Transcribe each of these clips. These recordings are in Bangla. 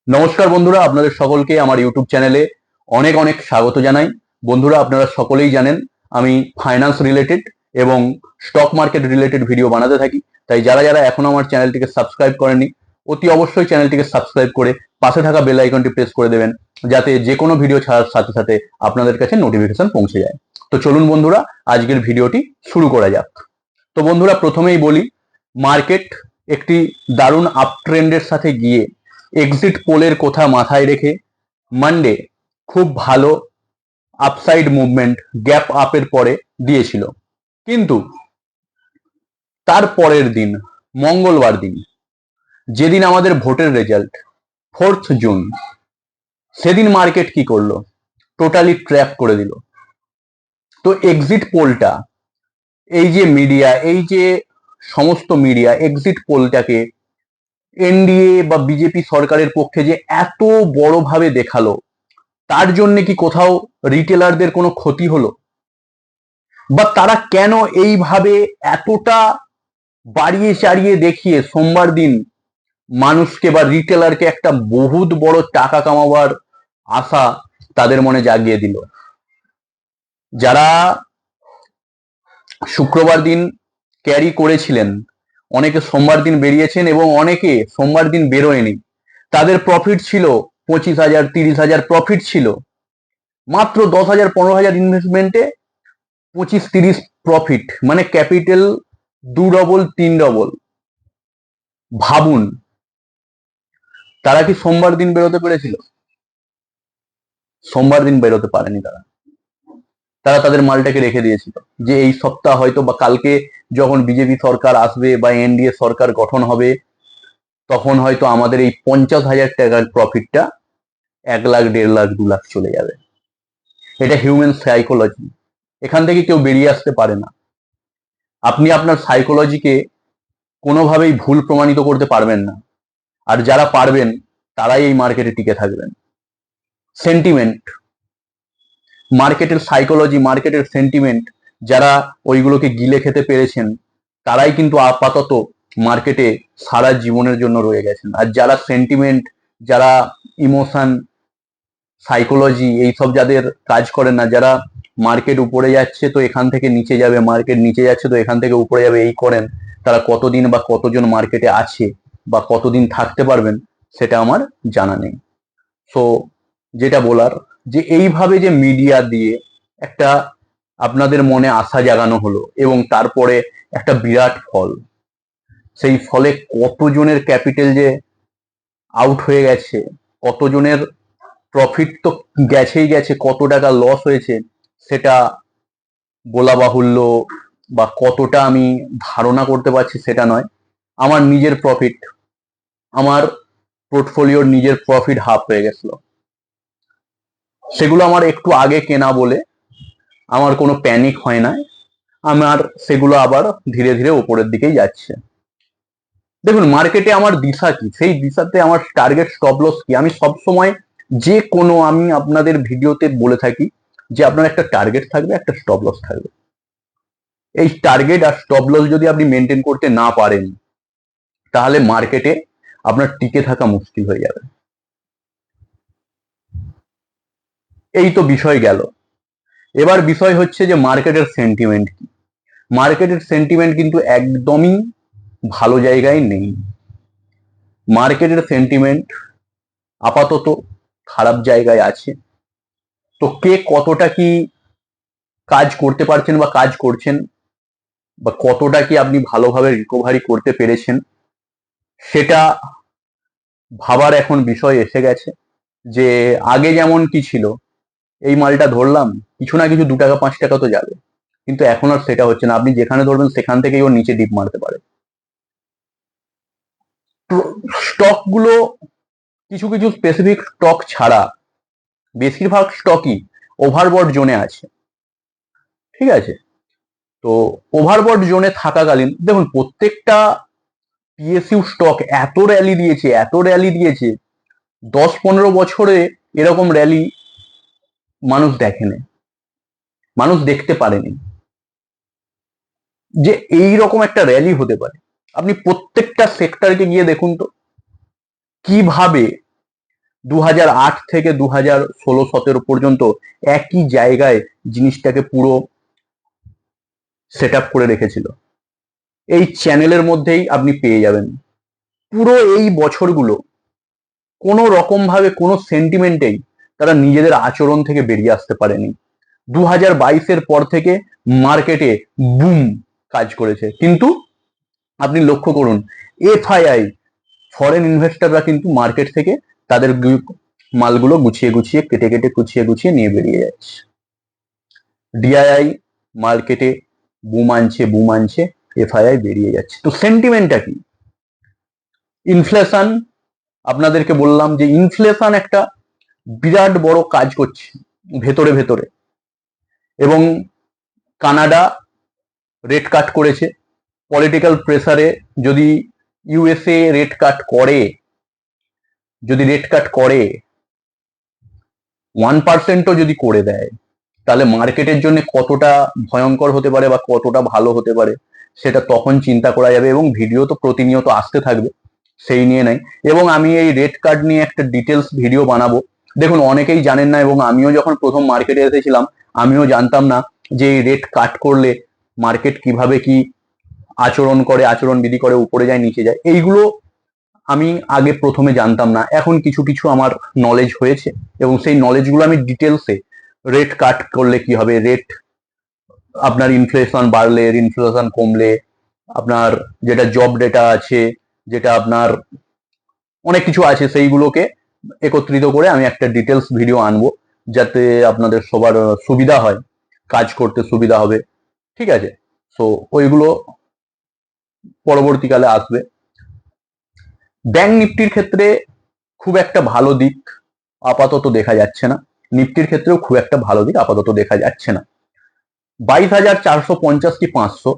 নমস্কার বন্ধুরা, আপনাদের সকলকে আমার ইউটিউব চ্যানেলে অনেক অনেক স্বাগত জানাই। বন্ধুরা, আপনারা সকলেই জানেন আমি ফাইন্যান্স রিলেটেড এবং স্টক মার্কেট রিলেটেড ভিডিও বানাতে থাকি। তাই যারা যারা এখনো আমার চ্যানেলটিকে সাবস্ক্রাইব করেননি, অতি অবশ্যই চ্যানেলটিকে সাবস্ক্রাইব করে পাশে থাকা বেল আইকনটি প্রেস করে দেবেন, যাতে যে কোনো ভিডিও ছাড়ার সাথে সাথে আপনাদের কাছে নোটিফিকেশন পৌঁছে যায়। তো চলুন বন্ধুরা, আজকের ভিডিওটি শুরু করা যাক। তো বন্ধুরা, প্রথমেই বলি, মার্কেট একটি দারুণ আপ ট্রেন্ডের সাথে গিয়ে এক্সিট পোলের কথা মাথায় রেখে মানডে খুব ভালো আপসাইড মুভমেন্ট গ্যাপ আপের পরে দিয়েছিল। কিন্তু তার পরের দিন, মঙ্গলবার দিন, যেদিন আমাদের ভোটের রেজাল্ট 4 জুন, সেদিন মার্কেট কি করলো? টোটালি ট্র্যাপ করে দিল। তো এক্সিট পোলটা, এই যে মিডিয়া, এই যে সমস্ত মিডিয়া এক্সিট পোলটাকে এনডিএ বা বিজেপি সরকারের পক্ষে যে এত বড়ভাবে দেখালো, তার জন্য কি কোথাও রিটেলারদের কোনো ক্ষতি হলো? বা তারা কেন এইভাবে এতটা বাড়িয়ে চাড়িয়ে দেখিয়ে সোমবার দিন মানুষকে বা রিটেলারকে একটা বহুত বড় টাকা কামাবার আশা তাদের মনে জাগিয়ে দিল? যারা শুক্রবার দিন ক্যারি করেছিলেন, অনেকে সোমবার দিন বেরিয়েছেন এবং অনেকে সোমবার দিন বেরোয়নি। তাদের প্রফিট ছিল 25,000, 30,000 প্রফিট ছিল। মাত্র 10,000, 15,000 ইনভেস্টমেন্টে 25-30 প্রফিট, মানে ক্যাপিটাল 2 ডবল 3 ডবল। ভাবুন, তারা কি সোমবার দিন বেরোতে পেরেছিল? সোমবার দিন বেরোতে পারেনি। তারা তারা তাদের মালটাকে রেখে দিয়েছিল যে এই সপ্তাহ হয়তো বা কালকে যখন বিজেপি সরকার আসবে বা এনডিএ সরকার গঠন হবে, তখন হয়তো আমাদের এই 50,000 টাকার প্রফিটটা 1 লাখ, 1.5 লাখ, 2 লাখ চলে যাবে। এটা হিউম্যান সাইকোলজি। এখান থেকে কেউ বেরিয়ে আসতে পারে না। আপনি আপনার সাইকোলজিকে কোনোভাবেই ভুল প্রমাণিত করতে পারবেন না। আর যারা পারবেন তারাই এই মার্কেটে টিকে থাকবেন। সেন্টিমেন্ট, মার্কেটের সাইকোলজি, মার্কেটের সেন্টিমেন্ট, যারা ওইগুলোকে গিলে খেতে পেরেছেন তারাই কিন্তু আপাতত মার্কেটে সারা জীবনের জন্য রয়ে গেছেন। আর যারা সেন্টিমেন্ট, যারা ইমোশন, সাইকোলজি এইসব যাদের কাজ করে না, যারা মার্কেট উপরে যাচ্ছে তো এখান থেকে নিচে যাবে, মার্কেট নিচে যাচ্ছে তো এখান থেকে উপরে যাবে, এই করেন, তারা কতদিন বা কতজন মার্কেটে আছে বা কতদিন থাকতে পারবেন সেটা আমার জানা নেই। সো যেটা বলার, যে এইভাবে যে মিডিয়া দিয়ে একটা আপনাদের মনে আশা জাগানো হলো এবং তারপরে একটা বিরাট ফল, সেই ফলে কতজনের ক্যাপিটাল যে আউট হয়ে গেছে, কতজনের প্রফিট তো গেছেই গেছে, কত টাকা লস হয়েছে সেটা বলা বাহুল্য, বা কতটা আমি ধারণা করতে পারছি সেটা নয়। আমার নিজের প্রফিট, আমার পোর্টফোলিওর নিজের প্রফিট হাফ হয়ে গেছিল। সেগুলো আমার একটু আগে কেনা বলে আমার কোনো প্যানিক হয় না। আমার সেগুলো আবার ধীরে ধীরে উপরের দিকেই যাচ্ছে। দেখুন, মার্কেটে আমার দিশা কি, সেই দিশাতে আমার টার্গেট স্টপ লস কি, আমি সব সময় যে কোনো, আমি আপনাদের ভিডিওতে বলে থাকি যে আপনার একটা টার্গেট থাকবে, একটা স্টপ লস থাকবে। এই টার্গেট আর স্টপ লস যদি আপনি মেনটেন করতে না পারেন, তাহলে মার্কেটে আপনার টিকে থাকা মুশকিল হয়ে যাবে। এই তো বিষয় গেল। এবার বিষয় হচ্ছে যে মার্কেটের সেন্টিমেন্ট কি। মার্কেটের সেন্টিমেন্ট কিন্তু একদমই ভালো জায়গায় নেই। মার্কেটের সেন্টিমেন্ট আপাতত খারাপ জায়গায় আছে। তো কে কতটা কি কাজ করতে পারছেন বা কাজ করছেন, বা কতটা কি আপনি ভালোভাবে রিকভারি করতে পেরেছেন, সেটা ভাবার এখন বিষয় এসে গেছে। যে আগে যেমন কি ছিল, এই মালটা ধরলাম, কিছু না কিছু 2 টাকা 5 টাকা তো যাবে, কিন্তু এখন আর সেটা হচ্ছে না। আপনি যেখানে ধরবেন সেখান থেকেই ওর নিচে ডিপ মারতে পারে। স্টক গুলো, কিছু কিছু স্পেসিফিক স্টক ছাড়া বেশিরভাগ স্টকই ওভারবট জোনে আছে। ঠিক আছে? তো ওভারবট জোনে থাকাকালীন দেখুন, প্রত্যেকটা পিএসইউ স্টক এত র্যালি দিয়েছে, এত র্যালি দিয়েছে, 10-15 বছরে এরকম র্যালি মানুষ দেখেনি, মানুষ দেখতে পারেনি যে এই রকম একটা র্যালি হতে পারে। আপনি প্রত্যেকটা সেক্টরকে গিয়ে দেখুন তো, কিভাবে 2008 থেকে 2016-17 পর্যন্ত একই জায়গায় জিনিসটাকে পুরো সেট আপ করে রেখেছিল। এই চ্যানেলের মধ্যেই আপনি পেয়ে যাবেন। পুরো এই বছরগুলো কোনো রকম ভাবে কোনো সেন্টিমেন্টেই তারা নিজেদের আচরণ থেকে বেরিয়ে আসতে পারেনি। 2022-এর পর থেকে মার্কেটে বুম কাজ করেছে, কিন্তু আপনি লক্ষ্য করুন এফআইআই ফরেন ইনভেস্টররা কিন্তু মার্কেট থেকে তাদের মালগুলো গুছিয়ে গুছিয়ে কেটে কেটে গুছিয়ে গুছিয়ে নিয়ে বেরিয়ে যাচ্ছে। ডিআইআই মার্কেটে বুম আনছে, এফআইআই বেরিয়ে যাচ্ছে। তো সেন্টিমেন্টটা কি? ইনফ্লেশন, আপনাদেরকে বললাম যে ইনফ্লেশন একটা বিরাট বড় কাজ করছে ভেতরে ভেতরে, এবং কানাডা রেট কাট করেছে। পলিটিক্যাল প্রেসারে যদি ইউএসএ রেট কাট করে, যদি রেট কাট করে 1%ও যদি করে দেয়, তাহলে মার্কেটের জন্য কতটা ভয়ঙ্কর হতে পারে বা কতটা ভালো হতে পারে সেটা তখন চিন্তা করা যাবে। এবং ভিডিও তো প্রতিনিয়ত আসতে থাকবে, সেই নিয়ে নাই। এবং আমি এই রেট কার্ড নিয়ে একটা ডিটেলস ভিডিও বানাবো। দেখুন, অনেকেই জানেন না, এবং আমিও যখন প্রথম মার্কেটে এসেছিলাম আমিও জানতাম না যে এই রেট কাট করলে মার্কেট কিভাবে কি আচরণ করে, আচরণ বিধি করে, উপরে যায় নিচে যায়, এইগুলো আমি আগে প্রথমে জানতাম না। এখন কিছু কিছু আমার নলেজ হয়েছে, এবং সেই নলেজগুলো আমি ডিটেলসে, রেট কাট করলে কি হবে, রেট আপনার ইনফ্লেশন বাড়লে, ইনফ্লেশন কমলে, আপনার যেটা জব ডেটা আছে, যেটা আপনার অনেক কিছু আছে, সেইগুলোকে একত্রিত করে আমি একটা ডিটেলস ভিডিও আনবো, যাতে আপনাদের সবার সুবিধা হয়, কাজ করতে সুবিধা হবে। ঠিক আছে, সো ওইগুলো পরবর্তীকালে আসবে। ব্যাংক নিফটির ক্ষেত্রে খুব একটা ভালো দিক আপাতত দেখা যাচ্ছে না, নিফটির ক্ষেত্রেও খুব একটা ভালো দিক আপাতত দেখা যাচ্ছে না। 22,450 কি 500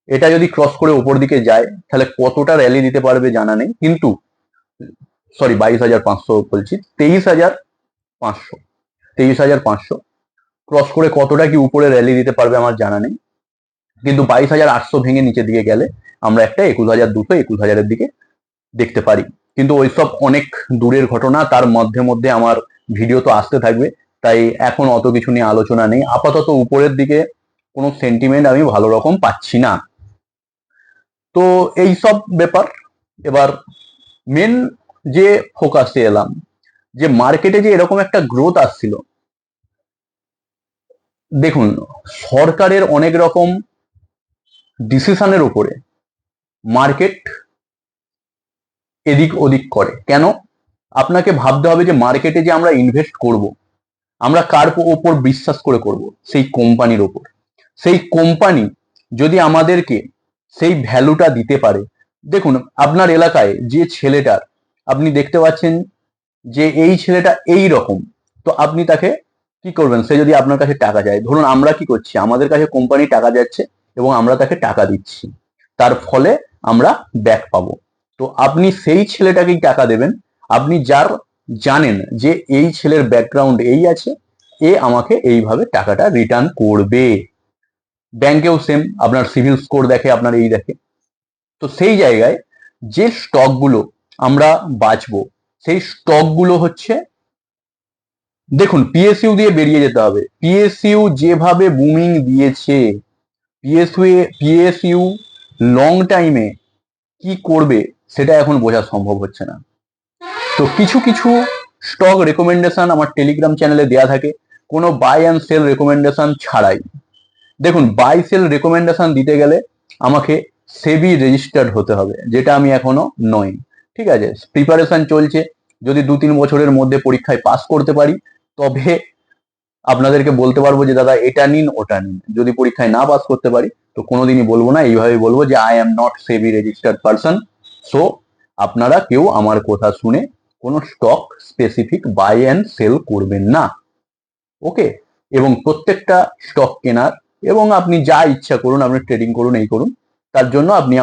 এটা যদি ক্রস করে উপর দিকে যায় তাহলে কতটা র্যালি দিতে পারবে জানা নেই, কিন্তু সরি 22,500 বলছি, 23,500, 23,500 ক্রস করে কতটা কি উপরে র্যালি দিতে পারবে আমার জানা নেই, কিন্তু 22,800 ভেঙে নিচের দিকে গেলে আমরা একটা 21,200, 21,000-এর দিকে দেখতে পারি। কিন্তু ওইসব অনেক দূরের ঘটনা, তার মধ্যে মধ্যে আমার ভিডিও তো আসতে থাকবে, তাই এখন অত কিছু নিয়ে আলোচনা নেই। আপাতত উপরের দিকে কোনো সেন্টিমেন্ট আমি ভালো রকম পাচ্ছি না। তো এই সব ব্যাপার। এবার মেন যে ফোকাসে এলাম, যে মার্কেটে যে এরকম একটা গ্রোথ আসছিল, দেখুন সরকারের অনেক রকম ডিসিশনের উপরে মার্কেট এদিক ওদিক করে। কেন? আপনাকে ভাবতে হবে যে মার্কেটে যে আমরা ইনভেস্ট করব, আমরা কার ওপর বিশ্বাস করে করব? সেই কোম্পানির ওপর। সেই কোম্পানি যদি আমাদেরকে সেই ভ্যালুটা দিতে পারে, দেখুন আপনার এলাকায় যে ছেলেটার আপনি দেখতে পাচ্ছেন যে এই ছেলেটা এই রকম, তো আপনি তাকে কি করবেন? সে যদি আপনার কাছে টাকা চায়, ধরুন আমরা কি করছি, আমাদের কাছে কোম্পানি টাকা যাচ্ছে এবং আমরা তাকে টাকা দিচ্ছি, তার ফলে আমরা ব্যাক পাবো। তো আপনি সেই ছেলেটাকেই টাকা দেবেন, আপনি যার জানেন যে এই ছেলের ব্যাকগ্রাউন্ড এই আছে, এ আমাকে এইভাবে টাকাটা রিটার্ন করবে। ব্যাংকেও সেম, আপনার সিভিল স্কোর দেখে, আপনার এই দেখে। তো সেই জায়গায় যে স্টকগুলো আমরা বাঁচবো, সেই স্টকগুলো হচ্ছে, দেখুন পিএসইউ দিয়ে বেরিয়ে যেতে হবে। পিএসইউ যেভাবে বুমিং দিয়েছে, পিএসইউ লং টাইমে কি করবে সেটা এখন বোঝা সম্ভব হচ্ছে না। তো কিছু কিছু স্টক রেকমেন্ডেশন আমার টেলিগ্রাম চ্যানেলে দেয়া থাকে, কোনো বাই অ্যান্ড সেল রেকমেন্ডেশন ছাড়াই। দেখুন বাই সেল রেকমেন্ডেশন দিতে গেলে আমাকে সেবি রেজিস্টার্ড হতে হবে, যেটা আমি এখনো নই। ঠিক আছে, প্রিপারেশন চলছে, যদি 2-3 বছরের মধ্যে পরীক্ষায় পাস করতে পারি তবে আপনাদেরকে বলতে পারবো যে দাদা এটা নিন ওটা নিন। যদি পরীক্ষায় না পাস করতে পারি তো কোনোদিনই বলবো না, এইভাবে বলবো যে I am not SEBI registered person. So আপনারা কেউ আমার কথা শুনে কোনো stock specific buy and sell করবেন না, ওকে? এবং প্রত্যেকটা স্টক কেনার, এবং আপনি যা ইচ্ছা করুন, আপনি ট্রেডিং করুন, এই করুন, তার জন্য আপনি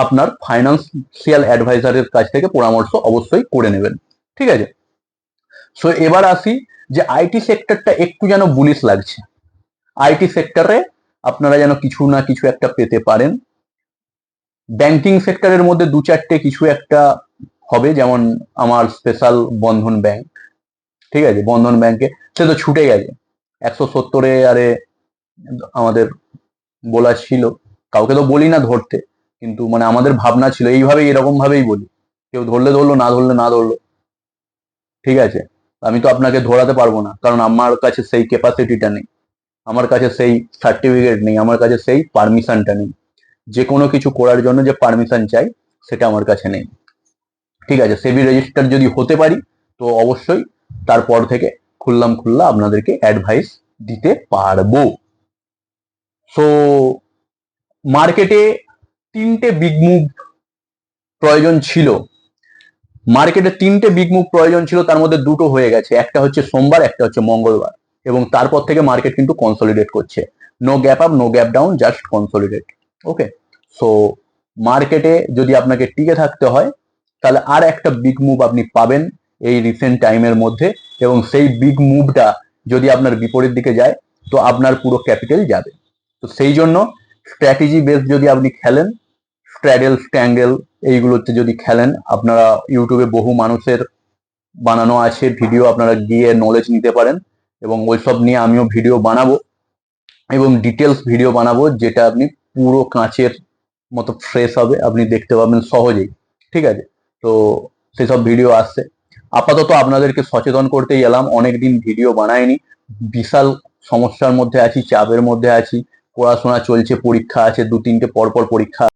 আপনার ফাইন্যান্সিয়াল অ্যাডভাইজারের কাছ থেকে পরামর্শ অবশ্যই করে নেবেন। ঠিক আছে, সো এবার আসি যে আইটি সেক্টরটা একটু যেন বুলিশ লাগছে। আইটি সেক্টরে আপনারা যেন কিছু না কিছু একটা পেতে পারেন। ব্যাংকিং সেক্টরের মধ্যে 2-4টে কিছু একটা হবে, যেমন আমার স্পেশাল বন্ধন ব্যাংক, ঠিক আছে, বন্ধন ব্যাংকে, সে তো ছুটে গেছে 170-এ। আরে আমাদের বলা ছিল, কাউকে তো বলি না ধরতে, কিন্তু মানে আমাদের ভাবনা ছিল এইভাবেই, এরকম ভাবেই বলি, কেউ ধরলে ধরলো, না ধরলে না ধরলো, ঠিক আছে। আমি তো আপনাকে ধরাতে পারবো না, কারণ আমার কাছে সেই ক্যাপাসিটিটা নেই, আমার কাছে সেই সার্টিফিকেট নেই, আমার কাছে সেই পারমিশনটা নেই। যে কোনো কিছু করার জন্য যে পারমিশন চাই সেটা আমার কাছে নেই, ঠিক আছে। সেবি রেজিস্টার যদি হতে পারি তো অবশ্যই তারপর থেকে খুল্লা আপনাদেরকে অ্যাডভাইস দিতে পারবো। সো মার্কেটে তিনটে বিগ মুভ প্রয়োজন ছিল, মার্কেটে তিনটে বিগ মুভ প্রয়োজন ছিল, তার মধ্যে দুটো হয়ে গেছে, একটা হচ্ছে সোমবার, একটা হচ্ছে মঙ্গলবার, এবং তারপর থেকে মার্কেট কিন্তু কনসলিডেট করছে। No gap up, no gap down, just consolidate. Okay, so মার্কেটে যদি আপনাকে টিকে থাকতে হয় তাহলে আর একটা বিগ মুভ আপনি পাবেন এই রিসেন্ট টাইমের মধ্যে, এবং সেই বিগ মুভটা যদি আপনার বিপরীত দিকে যায় তো আপনার পুরো ক্যাপিটাল যাবে। তো সেই জন্য স্ট্র্যাটেজি বেস যদি আপনি খেলেন, স্ট্র্যাডেল স্ট্যাঙ্গেল এইগুলোতে যদি খেলেন, আপনারা ইউটিউবে বহু মানুষের বানানো আছে ভিডিও, আপনারা গিয়ে নলেজ নিতে পারেন, এবং ওইসব নিয়ে আমিও ভিডিও বানাবো, এবং ডিটেলস ভিডিও বানাবো, যেটা আপনি পুরো কাঁচের মতো ফ্রেশ হবে, আপনি দেখতে পাবেন সহজেই, ঠিক আছে। তো সেসব ভিডিও আসছে। আপাতত আপনাদেরকে সচেতন করতেই এলাম, অনেকদিন ভিডিও বানাইনি, বিশাল সমস্যার মধ্যে আছি, চাপের মধ্যে আছি, পড়াশোনা চলছে, পরীক্ষা আছে, 2-3টে পরপর পরীক্ষা।